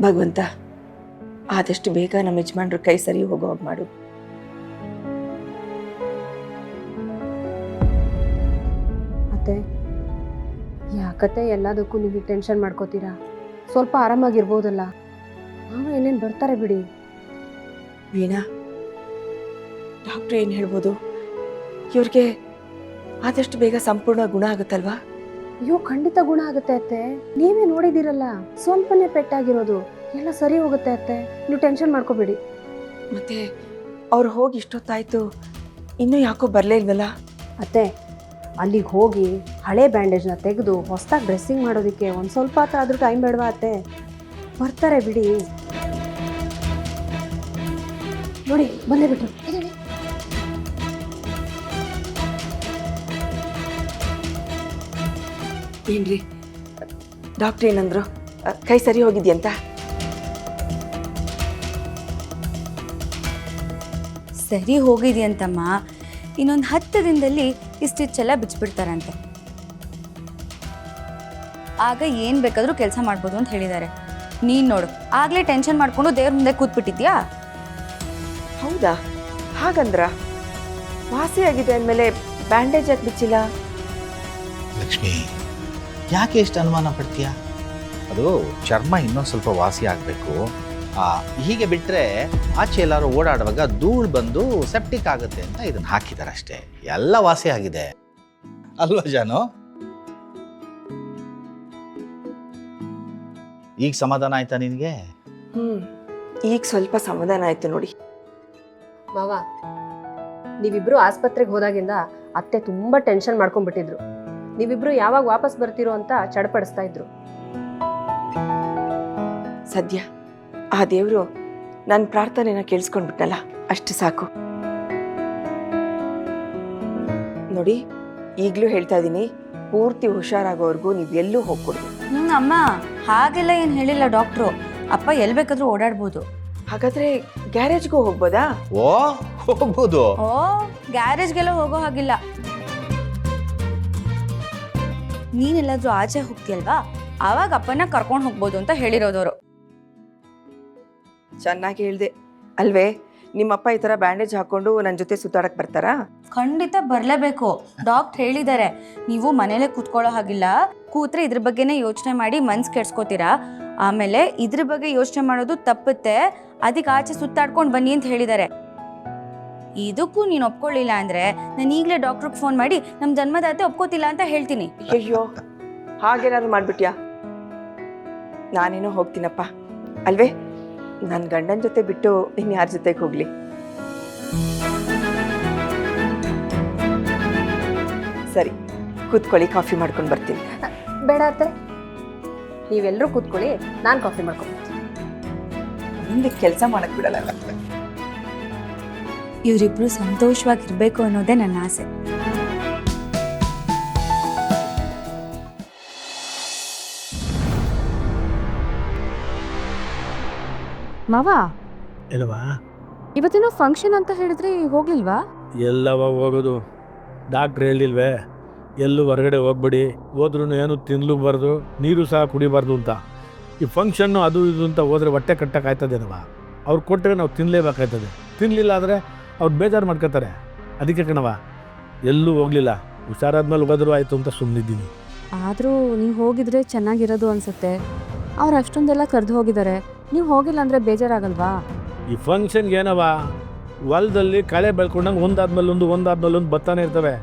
ಭಗವಂತ ಆದಷ್ಟು ಬೇಗ ನಮ್ಮ ಯಜಮಾನ್ರ ಕೈ ಸರಿ ಹೋಗೋ ಹಾಗೆ ಮಾಡು. ಅತ್ತೆ ಯಾಕತ್ತೆ ಎಲ್ಲದಕ್ಕೂ ನೀವು ಟೆನ್ಷನ್ ಮಾಡ್ಕೋತೀರಾ? ಸ್ವಲ್ಪ ಆರಾಮಾಗಿರ್ಬೋದಲ್ಲ. ನಾವು ಏನೇನು ಬರ್ತಾರೆ ಬಿಡಿ. ವೀಣಾ, ಡಾಕ್ಟ್ರು ಏನು ಹೇಳ್ಬೋದು? ಇವ್ರಿಗೆ ಆದಷ್ಟು ಬೇಗ ಸಂಪೂರ್ಣ ಗುಣ ಆಗುತ್ತಲ್ವಾ? ಅಯ್ಯೋ ಖಂಡಿತ ಗುಣ ಆಗುತ್ತೆ ಅತ್ತೆ. ನೀವೇ ನೋಡಿದಿರಲ್ಲ, ಸ್ವಲ್ಪನೇ ಪೆಟ್ಟಾಗಿರೋದು, ಎಲ್ಲ ಸರಿ ಹೋಗುತ್ತೆ ಅತ್ತೆ. ನೀವು ಟೆನ್ಷನ್ ಮಾಡ್ಕೋಬೇಡಿ. ಮತ್ತೆ ಅವ್ರು ಹೋಗಿ ಇಷ್ಟೊತ್ತಾಯ್ತು, ಇನ್ನೂ ಯಾಕೋ ಬರಲೇ ಇಲ್ವಲ್ಲ? ಅತ್ತೆ ಅಲ್ಲಿಗೆ ಹೋಗಿ ಹಳೆ ಬ್ಯಾಂಡೇಜ್ನ ತೆಗೆದು ಹೊಸದಾಗಿ ಡ್ರೆಸ್ಸಿಂಗ್ ಮಾಡೋದಕ್ಕೆ ಒಂದು ಸ್ವಲ್ಪ ಆದರೂ ಟೈಮ್ ಬೇಡವಾ ಅತ್ತೆ? ಬರ್ತಾರೆ ಬಿಡಿ. ನೋಡಿ ಬಂದೇ ಬಿಟ್ರು. ಏನ್ರಿ ಡಾಕ್ಟ್ರ್ ಏನಂದ್ರು? ಕೈ ಸರಿ ಹೋಗಿದ್ಯಂತ? ಸರಿ ಹೋಗಿದೆಯಂತಮ್ಮ. ಇನ್ನೊಂದು 10 ದಿನದಲ್ಲಿ ಈ ಸ್ಟಿಚೆಲ್ಲ ಬಿಚ್ಚಿಬಿಡ್ತಾರಂತೆ. ಆಗ ಏನು ಬೇಕಾದರೂ ಕೆಲಸ ಮಾಡ್ಬೋದು ಅಂತ ಹೇಳಿದ್ದಾರೆ. ನೀನು ನೋಡು, ಆಗಲೇ ಟೆನ್ಷನ್ ಮಾಡಿಕೊಂಡು ದೇವ್ರ ಮುಂದೆ ಕೂತ್ಬಿಟ್ಟಿದ್ಯಾ? ಹೌದಾ? ಹಾಗಂದ್ರ ವಾಸಿ ಆಗಿದೆ ಅಂದಮೇಲೆ ಬ್ಯಾಂಡೇಜ್ ಯಾಕೆ ಬಿಚ್ಚಿಲ್ಲ? ಲಕ್ಷ್ಮಿ, ಯಾಕೆ ಎಷ್ಟು ಅನುಮಾನ ಪಡ್ತೀಯ? ಅದು ಚರ್ಮ ಇನ್ನೊಂದು ಸ್ವಲ್ಪ ವಾಸಿ ಆಗಬೇಕು. ಹೀಗೆ ಬಿಟ್ಟರೆ ಆಚೆ ಎಲ್ಲರೂ ಓಡಾಡುವಾಗ ಧೂಳು ಬಂದು ಸೆಪ್ಟಿಕ್ ಆಗುತ್ತೆ ಅಂತ ಇದನ್ನು ಹಾಕಿದ್ದಾರೆ ಅಷ್ಟೇ. ಎಲ್ಲ ವಾಸಿ ಆಗಿದೆ ಅಲ್ವಾ ಜಾನು? ಈಗ ಸಮಾಧಾನ ಆಯ್ತಾ ನಿನಗೆ? ಈಗ ಸ್ವಲ್ಪ ಸಮಾಧಾನ ಆಯ್ತು ನೋಡಿ. ಮಾವ, ನೀವಿಬ್ರು ಆಸ್ಪತ್ರೆಗೆ ಹೋದಾಗಿಂದ ಅತ್ತೆ ತುಂಬ ಟೆನ್ಷನ್ ಮಾಡ್ಕೊಂಡ್ಬಿಟ್ಟಿದ್ರು. ನೀವಿಬ್ರು ಯಾವಾಗ ವಾಪಸ್ ಬರ್ತೀರೋ ಅಂತ ಚಡಪಡಿಸ್ತಾ ಇದ್ರು. ಸದ್ಯ ಆ ದೇವರು ನನ್ನ ಪ್ರಾರ್ಥನೆನ ಕೇಳಿಸ್ಕೊಂಡ್ಬಿಟ್ಟಲ್ಲ, ಅಷ್ಟು ಸಾಕು ನೋಡಿ. ಈಗಲೂ ಹೇಳ್ತಾ ಇದ್ದೀನಿ, ಪೂರ್ತಿ ಹುಷಾರಾಗೋವರೆಗೂ ನೀವು ಎಲ್ಲೂ ಹೋಗ್ಕೊಡ್ದು. ಅಮ್ಮ ಹಾಗೆಲ್ಲ ಏನು ಹೇಳಿಲ್ಲ ಡಾಕ್ಟ್ರು. ಅಪ್ಪ ಎಲ್ಲಿ ಬೇಕಾದರೂ ಓಡಾಡ್ಬೋದು. ಹಾಗಾದ್ರೆ ಗ್ಯಾರೇಜ್ಗೂ ಹೋಗ್ಬೋದಾ? ಓ ಹೋಗ್ಬೋದು. ಓ ಗ್ಯಾರೇಜ್ಗೆಲ್ಲ ಹೋಗೋ ಹಾಗಿಲ್ಲ. ನೀನೆಲ್ಲಾದ್ರೂ ಆಚೆ ಹೋಗ್ತೀಯಲ್ವಾ, ಆವಾಗ ಅಪ್ಪನ ಕರ್ಕೊಂಡು ಹೋಗ್ಬೋದು ಅಂತ ಹೇಳಿರೋದವರು. ಚೆನ್ನಾಗಿ ಹೇಳ್ದೆ ಅಲ್ವೇ? ನಿಮ್ಮಪ್ಪ ಈ ಥರ ಬ್ಯಾಂಡೇಜ್ ಹಾಕೊಂಡು ನನ್ನ ಜೊತೆ ಸುತ್ತಾಡಕ್ಕೆ ಬರ್ತಾರಾ? ಖಂಡಿತ ಬರಲೇಬೇಕು. ಡಾಕ್ಟರ್ ಹೇಳಿದ್ದಾರೆ, ನೀವು ಮನೇಲೆ ಕೂತ್ಕೊಳ್ಳೋ ಹಾಗಿಲ್ಲ. ಕೂತ್ರೆ ಇದ್ರ ಬಗ್ಗೆನೇ ಯೋಚನೆ ಮಾಡಿ ಮನ್ಸು ಕೆಡ್ಸ್ಕೋತೀರಾ. ಆಮೇಲೆ ಇದ್ರ ಬಗ್ಗೆ ಯೋಚನೆ ಮಾಡೋದು ತಪ್ಪುತ್ತೆ. ಅದಕ್ಕೆ ಆಚೆ ಸುತ್ತಾಡ್ಕೊಂಡು ಬನ್ನಿ ಅಂತ ಹೇಳಿದ್ದಾರೆ. ಇದಕ್ಕೂ ನೀನು ಒಪ್ಕೊಳ್ಳಿಲ್ಲ ಅಂದರೆ ನಾನು ಈಗಲೇ ಡಾಕ್ಟ್ರಿಗೆ ಫೋನ್ ಮಾಡಿ ನಮ್ಮ ಜನ್ಮದಾತೆ ಒಪ್ಕೋತಿಲ್ಲ ಅಂತ ಹೇಳ್ತೀನಿ. ಅಯ್ಯೋ, ಹಾಗೇನಾದ್ರು ಮಾಡ್ಬಿಟ್ಯಾ? ನಾನೇನೋ ಹೋಗ್ತೀನಪ್ಪ ಅಲ್ವೇ? ನನ್ನ ಗಂಡನ ಜೊತೆ ಬಿಟ್ಟು ಇನ್ಯಾರ ಜೊತೆಗೆ ಹೋಗ್ಲಿ? ಸರಿ, ಕೂತ್ಕೊಳ್ಳಿ, ಕಾಫಿ ಮಾಡ್ಕೊಂಡು ಬರ್ತೀನಿ. ಬೇಡ ಅತ್ತೆ, ನೀವೆಲ್ಲರೂ ಕೂತ್ಕೊಳ್ಳಿ, ನಾನು ಕಾಫಿ ಮಾಡ್ಕೊಂಡ್ಬರ್ತೀನಿ. ಮುಂದೆ ಕೆಲಸ ಮಾಡಕ್ ಬಿಡಲ್ಲ. ಇವರಿಬ್ರು ಸಂತೋಷವಾಗಿರ್ಬೇಕು ಅನ್ನೋದೇ ನನ್ನ ಆಸೆ. ಮಾವ, ಇಲ್ವಾ? ಇವತ್ತೇನೋ ಫಂಕ್ಷನ್ ಅಂತ ಹೇಳಿದ್ರೆ ಹೋಗ್ಲಿಲ್ವಾ? ಎಲ್ಲವ ಹೋಗೋದು? ಡಾಕ್ಟ್ರ್ ಹೇಳಿಲ್ವೇ ಎಲ್ಲೂ ಹೊರಗಡೆ ಹೋಗ್ಬೇಡಿ, ಹೋದ್ರೂ ಏನು ತಿನ್ನಲೂಬಾರ್ದು, ನೀರು ಸಹ ಕುಡಿಬಾರ್ದು ಅಂತ. ಈ ಫಂಕ್ಷನ್ನು ಅದು ಇದು ಅಂತ ಹೋದರೆ ಹೊಟ್ಟೆ ಕಟ್ಟಕ್ಕಾಯ್ತದೇನವ? ಅವ್ರು ಕೊಟ್ಟರೆ ನಾವು ತಿನ್ನಲೇಬೇಕಾಯ್ತದೆ. ತಿನ್ನಲಿಲ್ಲ ಆದರೆ ಅವ್ರು ಬೇಜಾರು ಮಾಡ್ಕೋತಾರೆ. ಅದಕ್ಕೆ ಕಣವ ಎಲ್ಲೂ ಹೋಗಲಿಲ್ಲ. ಹುಷಾರಾದ್ಮೇಲೆ ಹೋಗೋದ್ರು ಆಯಿತು ಅಂತ ಸುಮ್ಮನಿದ್ದೀನಿ. ಆದರೂ ನೀವು ಹೋಗಿದ್ರೆ ಚೆನ್ನಾಗಿರೋದು ಅನಿಸುತ್ತೆ. ಅವ್ರು ಅಷ್ಟೊಂದೆಲ್ಲ ಕರೆದು ಹೋಗಿದ್ದಾರೆ, ನೀವು ಹೋಗಿಲ್ಲ ಅಂದರೆ ಬೇಜಾರಾಗಲ್ವಾ? ಈ ಫಂಕ್ಷನ್ಗೆ ಏನವ, ಹೊಲದಲ್ಲಿ ಕಳೆ ಬೆಳ್ಕೊಂಡಂಗೆ ಒಂದಾದ್ಮೇಲೆ ಒಂದು ಬರ್ತಾನೆ ಇರ್ತವೆ.